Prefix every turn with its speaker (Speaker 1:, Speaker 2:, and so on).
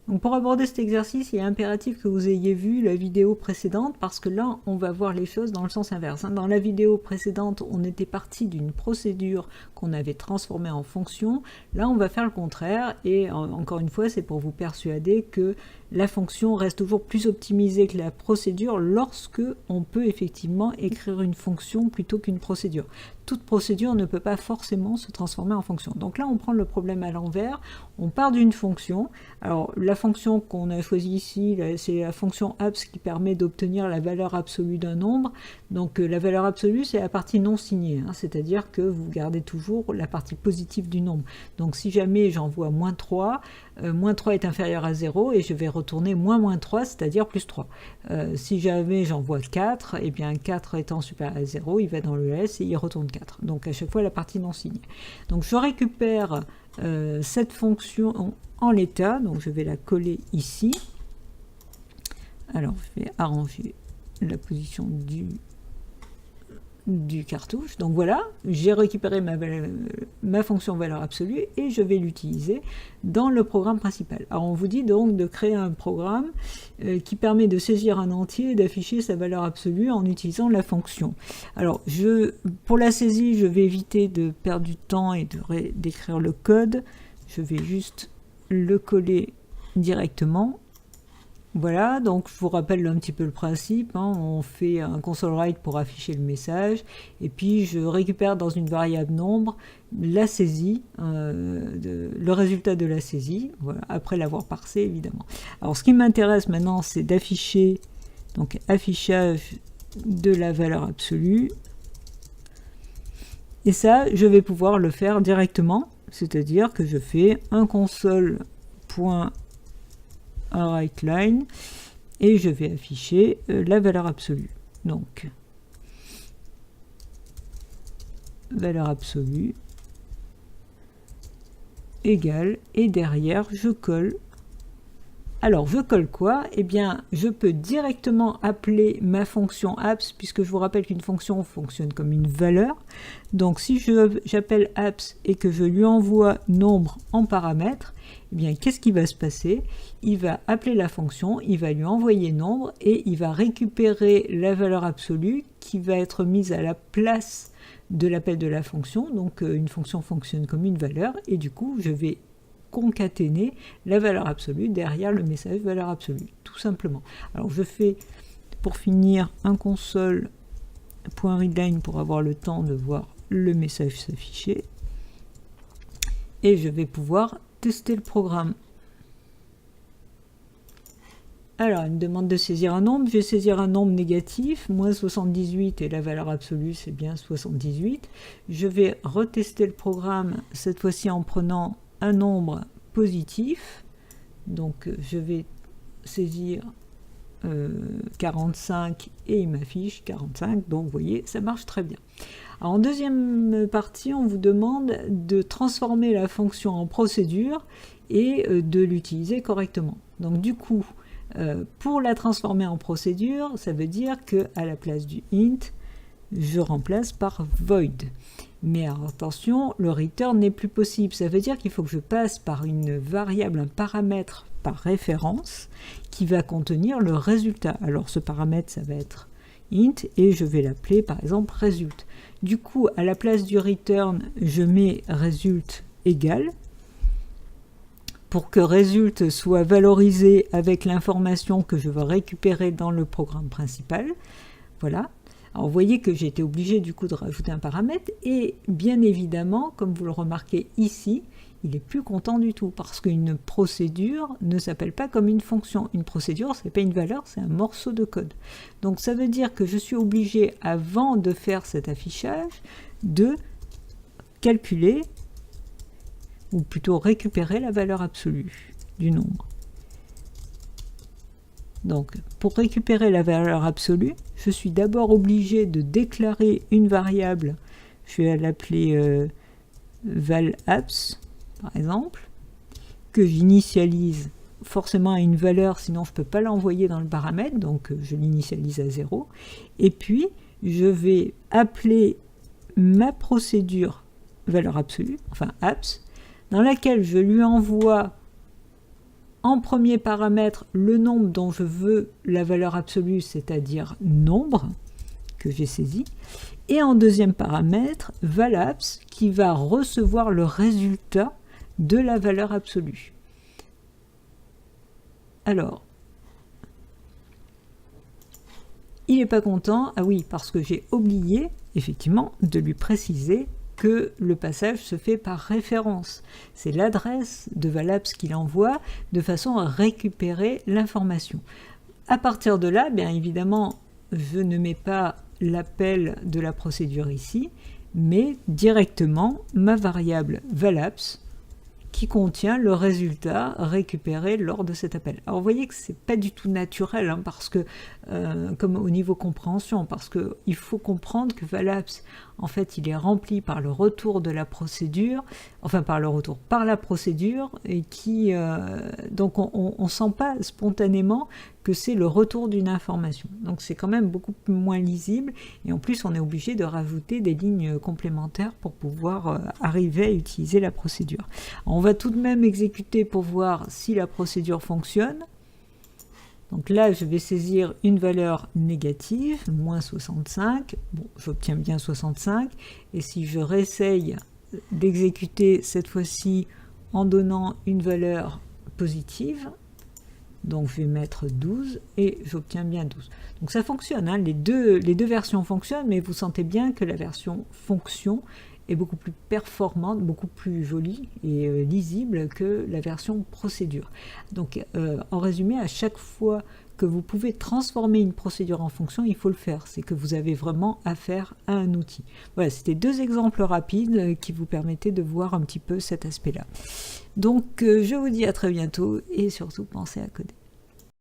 Speaker 1: Donc pour aborder cet exercice, il est impératif que vous ayez vu la vidéo précédente parce que là, on va voir les choses dans le sens inverse. Dans la vidéo précédente, on était parti d'une procédure qu'on avait transformée en fonction. Là, on va faire le contraire et encore une fois, c'est pour vous persuader que la fonction reste toujours plus optimisée que la procédure lorsque on peut effectivement écrire une fonction plutôt qu'une procédure. Toute procédure ne peut pas forcément se transformer en fonction. Donc là, on prend le problème à l'envers. On part d'une fonction. Alors, la fonction qu'on a choisie ici, c'est la fonction abs qui permet d'obtenir la valeur absolue d'un nombre. Donc, la valeur absolue, c'est la partie non signée, c'est-à-dire que vous gardez toujours la partie positive du nombre. Donc, si jamais j'envoie moins 3 est inférieur à 0 et je vais retourner moins 3, c'est-à-dire plus 3. Si jamais j'envoie 4, et bien 4 étant supérieur à 0, il va dans le else et il retourne 4. Donc, à chaque fois, la partie non signée. Donc, je récupère cette fonction en l'état, donc je vais la coller ici. Alors je vais arranger la position du cartouche. Donc voilà, j'ai récupéré ma fonction valeur absolue et je vais l'utiliser dans le programme principal. Alors on vous dit donc de créer un programme qui permet de saisir un entier et d'afficher sa valeur absolue en utilisant la fonction. Alors pour la saisie, je vais éviter de perdre du temps et d'écrire le code. Je vais juste le coller directement. Voilà, donc je vous rappelle un petit peu le principe, on fait un console write pour afficher le message, et puis je récupère dans une variable nombre la saisie, le résultat de la saisie, voilà, après l'avoir parsé évidemment. Alors ce qui m'intéresse maintenant, c'est d'afficher, donc affichage de la valeur absolue, et ça, je vais pouvoir le faire directement, c'est-à-dire que je fais un console.writeLine et je vais afficher la valeur absolue. Donc, valeur absolue égale, et derrière, je colle. Alors, je colle quoi? Eh bien, je peux directement appeler ma fonction abs, puisque je vous rappelle qu'une fonction fonctionne comme une valeur. Donc, si j'appelle abs et que je lui envoie nombre en paramètre, eh bien, qu'est-ce qui va se passer? Il va appeler la fonction, il va lui envoyer nombre et il va récupérer la valeur absolue qui va être mise à la place de l'appel de la fonction. Donc, une fonction fonctionne comme une valeur et du coup, je vais concaténer la valeur absolue derrière le message valeur absolue, tout simplement. Alors je fais pour finir un console.readline pour avoir le temps de voir le message s'afficher et je vais pouvoir tester le programme. Alors, il me demande de saisir un nombre. Je vais saisir un nombre négatif, moins 78, et la valeur absolue, c'est bien 78. Je vais retester le programme, cette fois-ci en prenant un nombre positif. Donc, je vais saisir 45 et il m'affiche 45. Donc, vous voyez, ça marche très bien. Alors, en deuxième partie, on vous demande de transformer la fonction en procédure et de l'utiliser correctement. Donc, du coup, pour la transformer en procédure, ça veut dire que à la place du int, je remplace par void. Mais attention, le return n'est plus possible. Ça veut dire qu'il faut que je passe par une variable, un paramètre par référence qui va contenir le résultat. Alors ce paramètre, ça va être int et je vais l'appeler par exemple result. Du coup, à la place du return, je mets result égal. Pour que result soit valorisé avec l'information que je veux récupérer dans le programme principal. Voilà. Alors vous voyez que j'ai été obligé du coup de rajouter un paramètre et bien évidemment, comme vous le remarquez ici, il n'est plus content du tout parce qu'une procédure ne s'appelle pas comme une fonction. Une procédure, ce n'est pas une valeur, c'est un morceau de code. Donc ça veut dire que je suis obligé, avant de faire cet affichage, de calculer ou plutôt récupérer la valeur absolue du nombre. Donc, pour récupérer la valeur absolue, je suis d'abord obligé de déclarer une variable, je vais l'appeler valAbs, par exemple, que j'initialise forcément à une valeur, sinon je ne peux pas l'envoyer dans le paramètre, donc je l'initialise à 0. Et puis, je vais appeler ma procédure valeur absolue, enfin abs, dans laquelle je lui envoie en premier paramètre le nombre dont je veux la valeur absolue, c'est-à-dire nombre, que j'ai saisi, et en deuxième paramètre, valAbs, qui va recevoir le résultat de la valeur absolue. Alors, il n'est pas content, ah oui, parce que j'ai oublié, effectivement, de lui préciser que le passage se fait par référence. C'est l'adresse de valAbs qu'il envoie de façon à récupérer l'information. À partir de là, bien évidemment, je ne mets pas l'appel de la procédure ici, mais directement ma variable valAbs qui contient le résultat récupéré lors de cet appel. Alors vous voyez que c'est pas du tout naturel, hein, parce que comme au niveau compréhension, parce que il faut comprendre que valAbs, en fait, il est rempli par le retour de la procédure, enfin par la procédure, et qui donc on sent pas spontanément que c'est le retour d'une information. Donc c'est quand même beaucoup moins lisible, et en plus on est obligé de rajouter des lignes complémentaires pour pouvoir arriver à utiliser la procédure. On va tout de même exécuter pour voir si la procédure fonctionne. Donc là, je vais saisir une valeur négative, moins 65. Bon, j'obtiens bien 65. Et si je réessaye d'exécuter cette fois-ci en donnant une valeur positive, donc je vais mettre 12 et j'obtiens bien 12. Donc ça fonctionne, hein. Les deux versions fonctionnent, mais vous sentez bien que la version fonction est beaucoup plus performante, beaucoup plus jolie et lisible que la version procédure. Donc en résumé, à chaque fois que vous pouvez transformer une procédure en fonction, il faut le faire. C'est que vous avez vraiment affaire à un outil. Voilà, c'était deux exemples rapides qui vous permettaient de voir un petit peu cet aspect-là. Donc je vous dis à très bientôt et surtout pensez à coder.